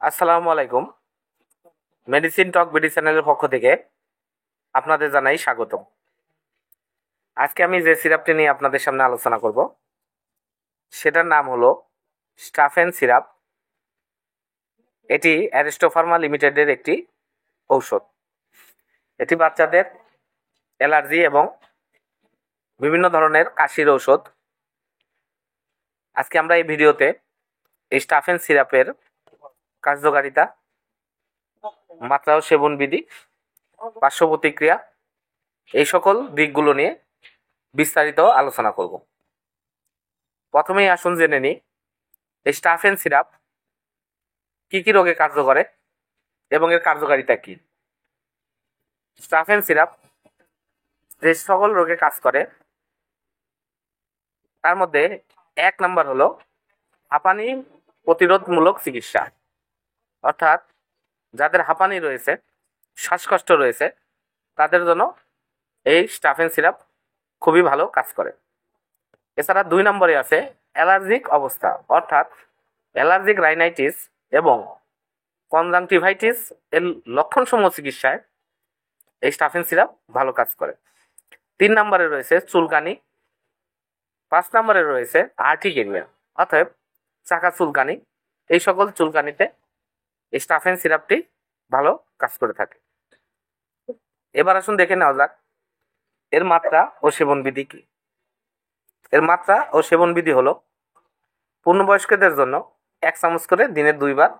আসসালামু আলাইকুম। মেডিসিন টক বিডি চ্যানেলের পক্ষ থেকে আপনাদের জানাই স্বাগতম। আজকে আমি যে সিরাপটি নিয়ে আপনাদের সামনে আলোচনা করব সেটার নাম হলো স্টাফেন সিরাপ। এটি অ্যারিস্টো ফার্মা লিমিটেডের একটি ঔষধ। এটি বাচ্চাদের অ্যালার্জি এবং বিভিন্ন ধরনের কাশির ঔষধ। আজকে আমরা এই ভিডিওতে এই স্টাফেন সিরাপের কার্যকারিতা, মাত্রা ও সেবন বিধি, পার্শ্ব প্রতিক্রিয়া এই সকল দিকগুলো নিয়ে বিস্তারিত আলোচনা করব। প্রথমেই আসুন জেনে নিই এই স্টাফেন সিরাপ কি কি রোগে কার্য করে এবং এর কার্যকারিতা কি। স্টাফেন সিরাপ যে সকল রোগে কাজ করে তার মধ্যে 1 নম্বর হলো হাঁপানি প্রতিরোধমূলক চিকিৎসা। অর্থাৎ যাদের হাঁপানি রয়েছে, শ্বাসকষ্ট রয়েছে, তাদের জন্য এই স্টাফেন সিরাপ খুবই ভালো কাজ করে। এছাড়া 2 নম্বরে আছে অ্যালার্জিক অবস্থা, অর্থাৎ অ্যালার্জিক রাইনাইটিস এবং কনজাংটিভাইটিস এর লক্ষণসমূহ চিকিৎসায় এই স্টাফেন সিরাপ ভালো কাজ করে। 3 নম্বরে রয়েছে চুলকানি। 5 নম্বরে রয়েছে আর্টিকেরিয়া, অর্থাৎ চাকা চুলকানি। এই সকল চুলকানিতে এই স্টাফেন সিরাপটি ভালো কাজ করে থাকে। এবার আসুন দেখে নেওয়া যাক এর মাত্রা ও সেবন বিধি কি। এর মাত্রা ও সেবন বিধি হলো পূর্ণবয়স্কদের জন্য 1 চামচ করে দিনে 2 বার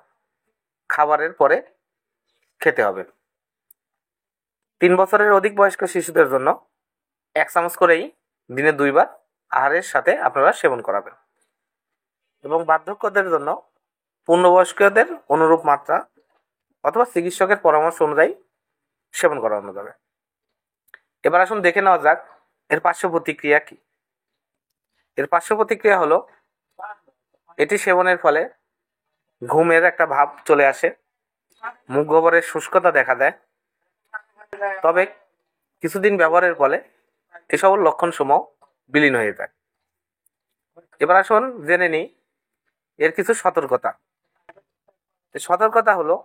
খাবারের পরে খেতে হবে। 3 বছরের অধিক বয়স্ক শিশুদের জন্য 1 চামচ করেই দিনে 2 বার আহারের সাথে আপনারা সেবন করাবেন। এবং বার্ধক্যদের জন্য পূর্ণবয়স্কদের অনুরূপ মাত্রা অথবা চিকিৎসকের পরামর্শ অনুযায়ী সেবন করানো যাবে। এবার আসুন দেখে নেওয়া যাক এর পার্শ্ব প্রতিক্রিয়া কি। এর পার্শ্ব প্রতিক্রিয়া হলো এটি সেবনের ফলে ঘুমের একটা ভাব চলে আসে, মুখ গহ্বরের শুষ্কতা দেখা দেয়। তবে কিছুদিন ব্যবহারের ফলে এসব লক্ষণসমূহ বিলীন হয়ে যায়। এবার আসুন জেনে নিই এর কিছু সতর্কতা। সতর্কতা হলো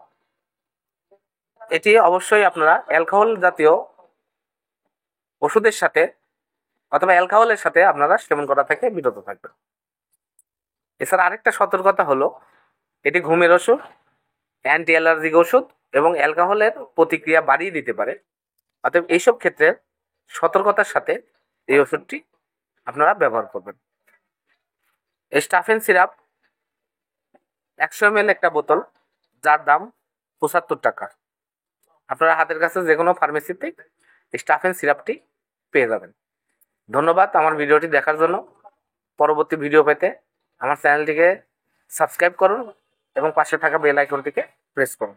এটি অবশ্যই আপনারা অ্যালকোহল জাতীয় ওষুধের সাথে অথবা অ্যালকোহলের সাথে আপনারা সেবন করা থেকে বিরত থাকবেন। এছাড়া আরেকটা সতর্কতা হলো এটি ঘুমের ওষুধ, অ্যান্টি অ্যালার্জিক ওষুধ এবং অ্যালকোহলের প্রতিক্রিয়া বাড়িয়ে দিতে পারে। অতএব এইসব ক্ষেত্রে সতর্কতার সাথে এই ওষুধটি আপনারা ব্যবহার করবেন। স্টাফেন সিরাপ 100 ml একটা বোতল, যার দাম 75 টাকা। আপনারা হাতের কাছে যে কোনো ফার্মেসিতে স্টাফেন সিরাপটি পেয়ে যাবেন। ধন্যবাদ আমার ভিডিওটি দেখার জন্য। পরবর্তী ভিডিও পেতে আমার চ্যানেলটিকে সাবস্ক্রাইব করুন এবং পাশে থাকা বেল আইকনটিকে প্রেস করুন।